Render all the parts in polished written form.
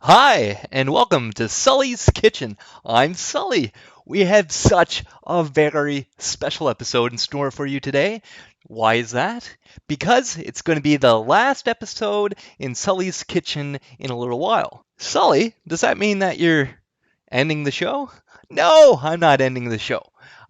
Hi, and welcome to Sully's Kitchen. I'm Sully. We have such a very special episode in store for you today. Why is that? Because it's going to be the last episode in Sully's Kitchen in a little while. Sully, does that mean that you're ending the show? No, I'm not ending the show.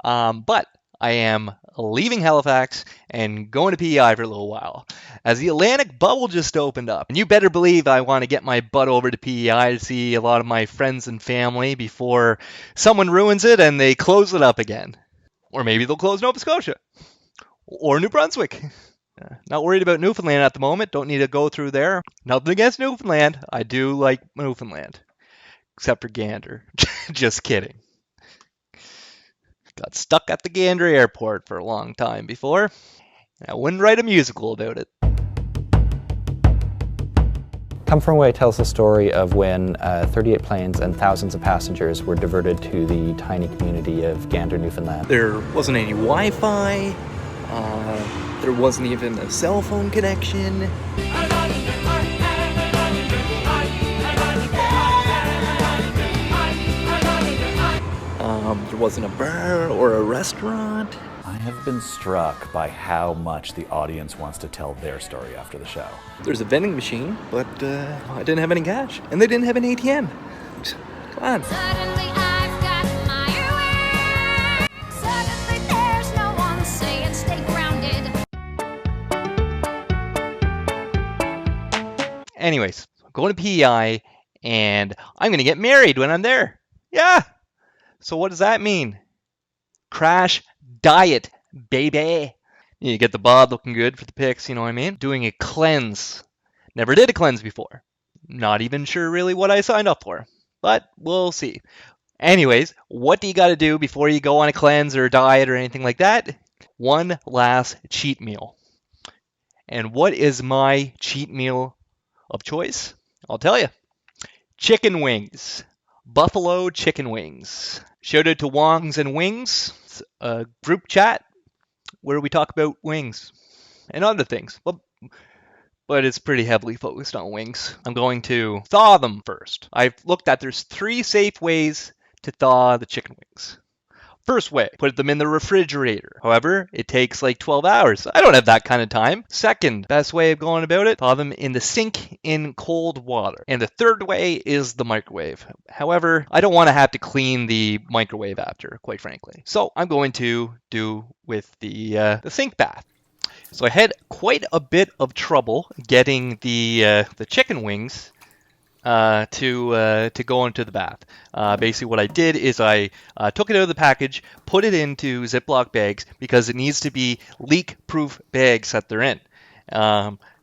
But I am leaving Halifax and going to PEI for a little while, as the Atlantic bubble just opened up. And you better believe I want to get my butt over to PEI to see a lot of my friends and family before someone ruins it and they close it up again. Or maybe they'll close Nova Scotia or New Brunswick. Not worried about Newfoundland at the moment. Don't need to go through there. Nothing against Newfoundland. I do like Newfoundland. Except for Gander. Just kidding. Got stuck at the Gander Airport for a long time before. I wouldn't write a musical about it. Come From Away tells the story of when 38 planes and thousands of passengers were diverted to the tiny community of Gander, Newfoundland. There wasn't any Wi-Fi. There wasn't even a cell phone connection. There wasn't a bar or a restaurant. I have been struck by how much the audience wants to tell their story after the show. There's a vending machine, but I didn't have any cash. And they didn't have an ATM. Come on. Suddenly I've got my way. Suddenly there's no one saying stay grounded. Anyways, I'm going to PEI, and I'm going to get married when I'm there. Yeah. So what does that mean? Crash diet, baby. You get the bod looking good for the pics, you know what I mean? Doing a cleanse. Never did a cleanse before. Not even sure really what I signed up for, but we'll see. Anyways, what do you got to do before you go on a cleanse or a diet or anything like that? One last cheat meal. And what is my cheat meal of choice? I'll tell you. Chicken wings. Buffalo chicken wings. Shout out to Wongs and Wings, a group chat where we talk about wings and other things. But it's pretty heavily focused on wings. I'm going to thaw them first. I've looked at there's 3 safe ways to thaw the chicken wings. First way, put them in the refrigerator. However, it takes like 12 hours. I don't have that kind of time. Second best way of going about it, thaw them in the sink in cold water. And the third way is the microwave. However, I don't want to have to clean the microwave after, quite frankly. So I'm going to do with the sink bath. So I had quite a bit of trouble getting the chicken wings to go into the bath. Basically what I did is I took it out of the package, put it into Ziploc bags because it needs to be leak-proof bags that they're in.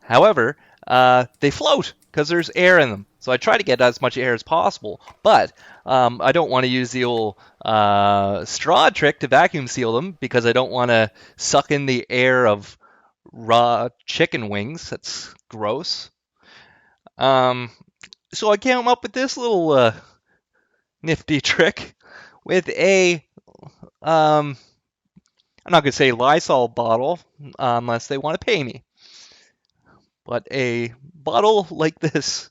However, they float because there's air in them. So I try to get as much air as possible, but I don't want to use the old straw trick to vacuum seal them because I don't want to suck in the air of raw chicken wings. That's gross. So I came up with this little nifty trick with a, I'm not going to say Lysol bottle unless they want to pay me, but a bottle like this,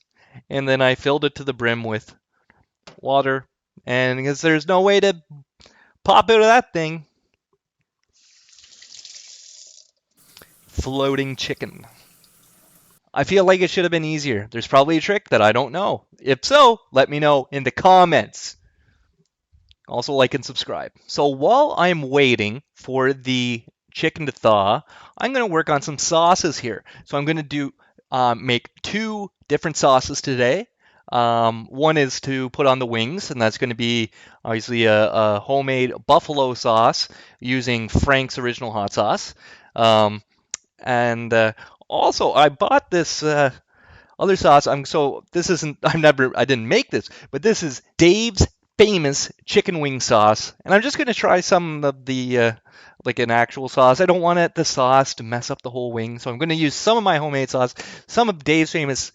and then I filled it to the brim with water, and because there's no way to pop out of that thing, floating chicken. I feel like it should have been easier. There's probably a trick that I don't know. If so, let me know in the comments. Also, like and subscribe. So while I'm waiting for the chicken to thaw, I'm going to work on some sauces here. So I'm going to make 2 different sauces today. One is to put on the wings, and that's going to be obviously a homemade buffalo sauce using Frank's original hot sauce. Also, I bought this other sauce. I didn't make this, but this is Dave's famous chicken wing sauce, and I'm just gonna try some of the like an actual sauce. I don't want the sauce to mess up the whole wing, so I'm gonna use some of my homemade sauce, some of Dave's famous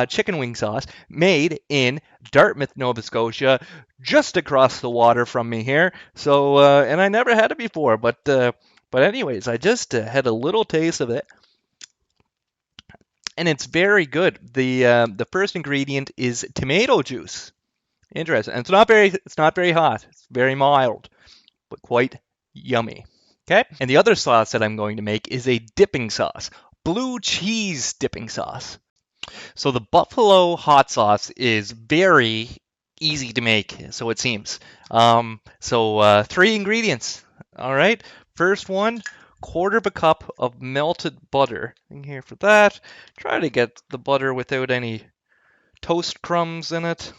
chicken wing sauce, made in Dartmouth, Nova Scotia, just across the water from me here. So, and I never had it before, but anyways, I just had a little taste of it. and it's very good. The first ingredient is tomato juice. Interesting. And it's not very hot. It's very mild, but quite yummy. Okay? And the other sauce that I'm going to make is a dipping sauce. Blue cheese dipping sauce. So the buffalo hot sauce is very easy to make, so it seems. Three ingredients. All right. First one, quarter of a cup of melted butter. In here for that. Try to get the butter without any toast crumbs in it.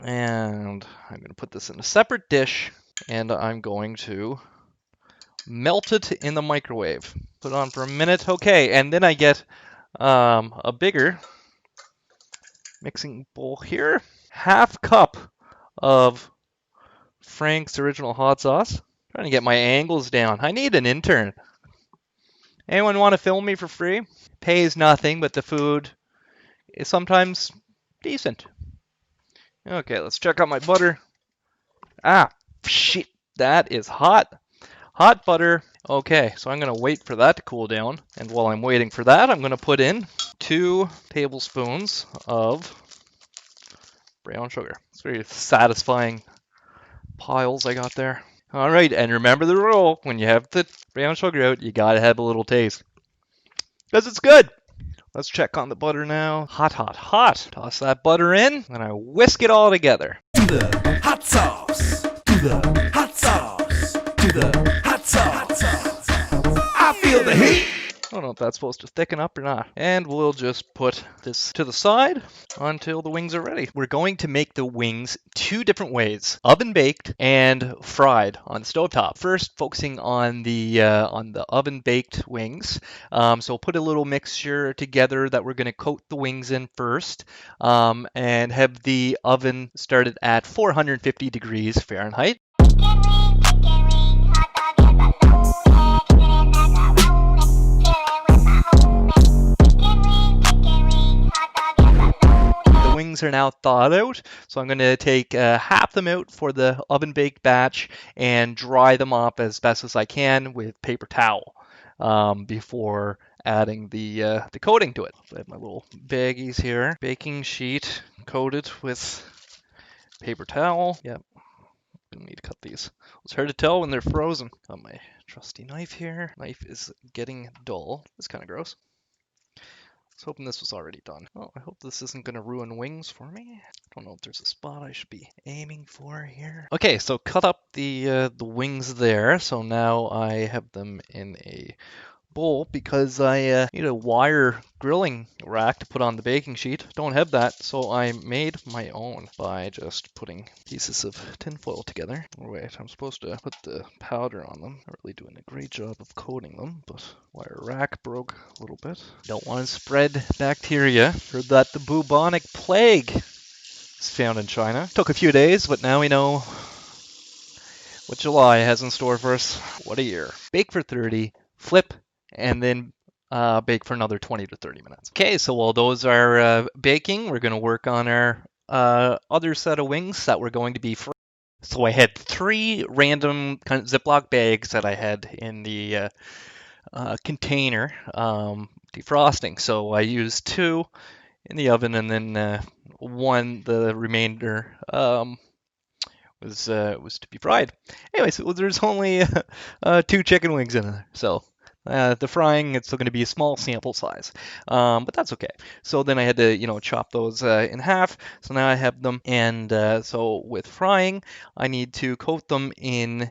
And I'm going to put this in a separate dish, and I'm going to melt it in the microwave. Put it on for a minute. Okay, and then I get a bigger mixing bowl here. Half cup of Frank's original hot sauce. Trying to get my angles down. I need an intern. Anyone want to film me for free? Pays nothing, but the food is sometimes decent. Okay, let's check out my butter. Ah, shit, that is hot. Hot butter. Okay, so I'm going to wait for that to cool down. And while I'm waiting for that, I'm going to put in 2 tablespoons of brown sugar. It's very satisfying piles I got there. All right, and remember the rule. When you have the brown sugar out, you got to have a little taste. Because it's good. Let's check on the butter now. Hot, hot, hot. Toss that butter in, and I whisk it all together. To the hot sauce. To the hot sauce. To the hot sauce. I feel the heat. I don't know if that's supposed to thicken up or not. And we'll just put this to the side until the wings are ready. We're going to make the wings 2 different ways: oven baked and fried on the stovetop. First, focusing on the oven baked wings. So we'll put a little mixture together that we're going to coat the wings in first, and have the oven started at 450 degrees Fahrenheit. Wings are now thawed out, so I'm going to take half them out for the oven baked batch and dry them off as best as I can with paper towel before adding the coating to it. So I have my little baggies here, baking sheet coated with paper towel. Yep, gonna need to cut these. It's hard to tell when they're frozen. Got my trusty knife here. Knife is getting dull. It's kind of gross. I was hoping this was already done. Oh, I hope this isn't going to ruin wings for me. I don't know if there's a spot I should be aiming for here. Okay, so cut up the wings there. So now I have them in a bowl because I need a wire grilling rack to put on the baking sheet. Don't have that, so I made my own by just putting pieces of tinfoil together. Oh, wait, I'm supposed to put the powder on them. Not really doing a great job of coating them, but wire rack broke a little bit. Don't want to spread bacteria. Heard that the bubonic plague is found in China. Took a few days, but now we know what July has in store for us. What a year. Bake for 30, flip, and then bake for another 20 to 30 minutes. Okay, so while those are baking, we're going to work on our other set of wings that we're going to be fried. So I had 3 random kind of Ziploc bags that I had in the container defrosting. So I used 2 in the oven, and then the remainder was to be fried. Anyway, so there's only 2 chicken wings in there, so the frying, it's still going to be a small sample size, but that's okay. So then I had to, chop those in half. So now I have them, and so with frying, I need to coat them in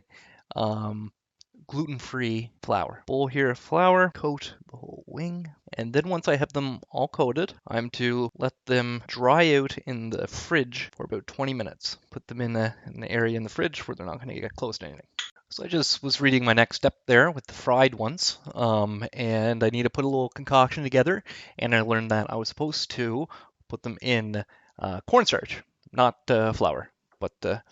gluten-free flour. Bowl here of flour, coat the whole wing, and then once I have them all coated, I'm to let them dry out in the fridge for about 20 minutes. Put them in an area in the fridge where they're not going to get close to anything. So I just was reading my next step there with the fried ones, and I need to put a little concoction together, and I learned that I was supposed to put them in cornstarch, not flour, but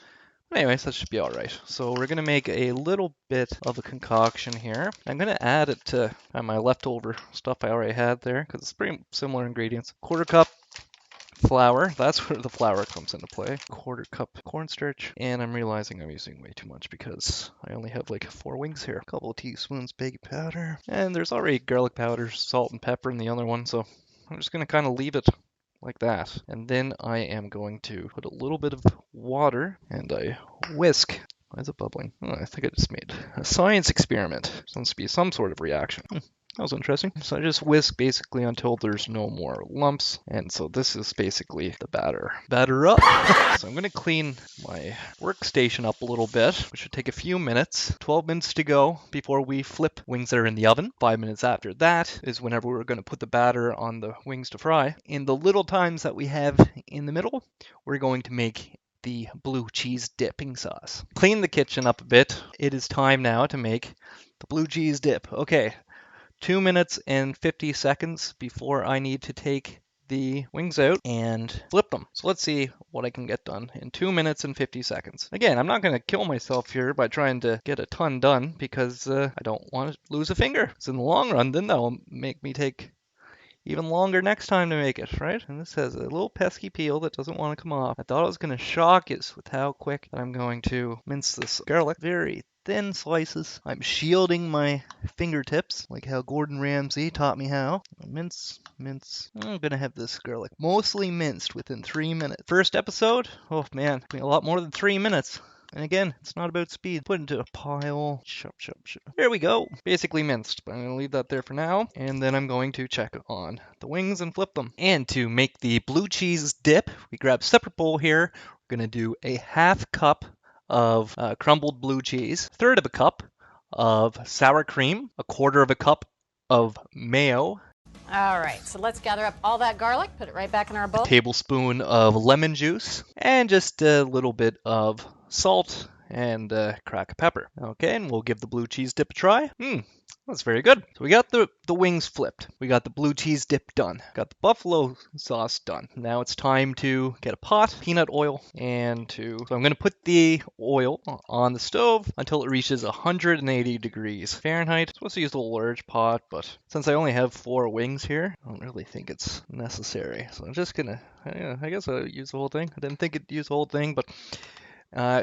anyways, that should be all right. So we're going to make a little bit of a concoction here. I'm going to add it to my leftover stuff I already had there, because it's pretty similar ingredients. Quarter cup flour, that's where the flour comes into play. Quarter cup cornstarch, and I'm realizing I'm using way too much because I only have like 4 wings here. A couple of teaspoons baking powder, and there's already garlic powder, salt, and pepper in the other one, so I'm just going to kind of leave it like that. And then I am going to put a little bit of water and I whisk. Why is it bubbling? Oh, I think I just made a science experiment. Seems to be some sort of reaction. That was interesting. So I just whisk basically until there's no more lumps. And so this is basically the batter. Batter up. So I'm going to clean my workstation up a little bit, which should take a few minutes. 12 minutes to go before we flip wings that are in the oven. 5 minutes after that is whenever we're going to put the batter on the wings to fry. In the little times that we have in the middle, we're going to make the blue cheese dipping sauce. Clean the kitchen up a bit. It is time now to make the blue cheese dip. Okay. 2 minutes and 50 seconds before I need to take the wings out and flip them. So let's see what I can get done in 2 minutes and 50 seconds. Again, I'm not going to kill myself here by trying to get a ton done because I don't want to lose a finger. So in the long run, then that'll make me take even longer next time to make it, right? And this has a little pesky peel that doesn't want to come off. I thought I was going to shock you with how quick I'm going to mince this garlic. Very thin slices. I'm shielding my fingertips, like how Gordon Ramsay taught me how. Mince, mince. I'm gonna have this garlic mostly minced within 3 minutes. First episode? Oh man, a lot more than 3 minutes. And again, it's not about speed. Put into a pile. Chop, chop, chop. There we go. Basically minced. But I'm going to leave that there for now. And then I'm going to check on the wings and flip them. And to make the blue cheese dip, we grab a separate bowl here. We're going to do a half cup of crumbled blue cheese, a third of a cup of sour cream, a quarter of a cup of mayo, All right, so let's gather up all that garlic, put it right back in our bowl. a tablespoon of lemon juice, and just a little bit of salt and a crack of pepper. Okay, and we'll give the blue cheese dip a try. That's very good. So we got the wings flipped. We got the blue cheese dip done. Got the buffalo sauce done. Now it's time to get a pot, peanut oil, and so I'm going to put the oil on the stove until it reaches 180 degrees Fahrenheit. I'm supposed to use a large pot, but since I only have 4 wings here, I don't really think it's necessary. So I'm just going to, I guess I'll use the whole thing. I didn't think it'd use the whole thing, but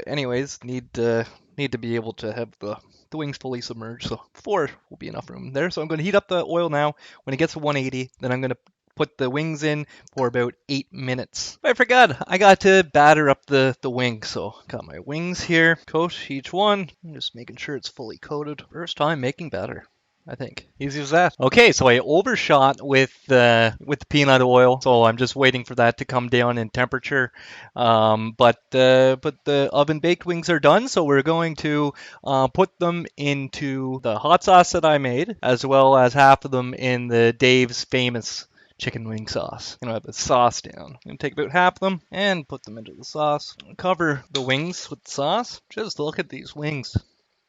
anyways, need to be able to have the wings fully submerged, so 4 will be enough room there. So I'm going to heat up the oil now. When it gets to 180, then I'm going to put the wings in for about 8 minutes. I forgot, I got to batter up the wings, so got my wings here, coat each one. I'm just making sure it's fully coated. First time making batter, I think. Easy as that. Okay, so I overshot with the peanut oil, so I'm just waiting for that to come down in temperature. But the oven baked wings are done, so we're going to put them into the hot sauce that I made, as well as half of them in the Dave's famous chicken wing sauce. I'm gonna have the sauce down. I'm gonna take about half of them and put them into the sauce. Cover the wings with the sauce. Just look at these wings.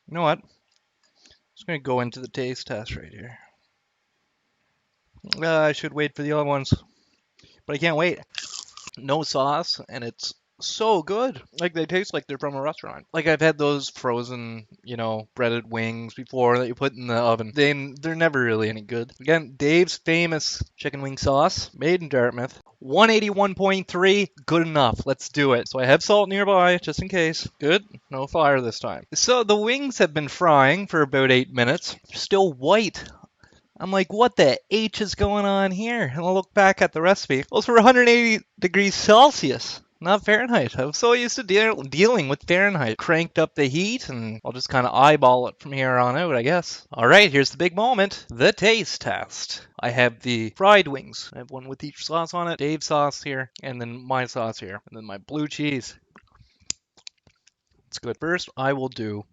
You know what? Just going to go into the taste test right here. I should wait for the other ones, but I can't wait. No sauce, and it's so good. Like, they taste like they're from a restaurant. Like, I've had those frozen, breaded wings before that you put in the oven. They're never really any good. Again, Dave's famous chicken wing sauce, made in Dartmouth. 181.3, good enough. Let's do it. So I have salt nearby, just in case. Good. No fire this time. So the wings have been frying for about 8 minutes. Still white. I'm like, what the H is going on here? And I'll look back at the recipe. Those were 180 degrees Celsius. Not Fahrenheit. I'm so used to dealing with Fahrenheit. Cranked up the heat, and I'll just kind of eyeball it from here on out, I guess. All right, here's the big moment. The taste test. I have the fried wings. I have one with each sauce on it. Dave's sauce here, and then my sauce here, and then my blue cheese. It's good. First, I will do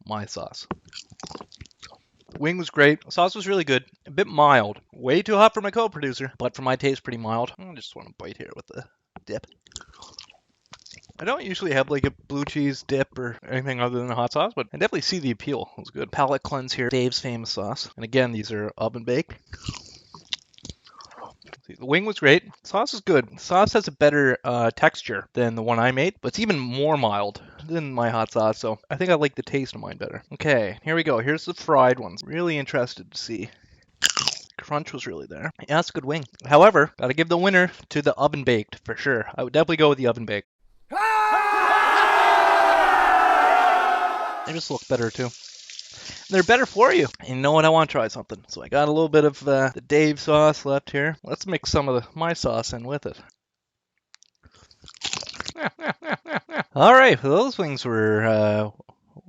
my sauce. The wing was great. The sauce was really good. A bit mild. Way too hot for my co-producer, but for my taste, pretty mild. I just want to bite here with the dip. I don't usually have like a blue cheese dip or anything other than a hot sauce, but I definitely see the appeal. It was good. Palate cleanse here. Dave's famous sauce. And again, these are oven baked. The wing was great. The sauce is good. The sauce has a better texture than the one I made, but it's even more mild than my hot sauce, so I think I like the taste of mine better. Okay, here we go. Here's the fried ones. Really interested to see. Crunch was really there. Yeah, it's a good wing. However, gotta give the winner to the oven baked for sure. I would definitely go with the oven baked. They just look better too. They're better for you. And you know what? I want to try something. So I got a little bit of the Dave sauce left here. Let's mix some of my sauce in with it. All right, well, those wings were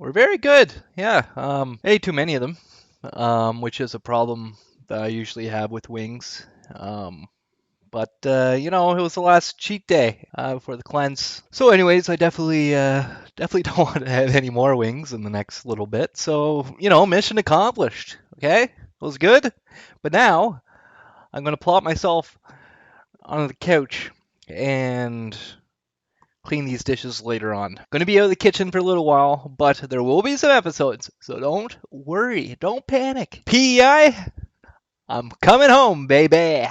very good. Yeah, I ate too many of them, which is a problem that I usually have with wings. But it was the last cheat day for the cleanse. So, anyways, I definitely don't want to have any more wings in the next little bit. So, mission accomplished. Okay, it was good. But now I'm gonna plop myself on the couch and clean these dishes later on. Going to be out of the kitchen for a little while, but there will be some episodes, so don't worry, don't panic. PEI, I'm coming home, baby.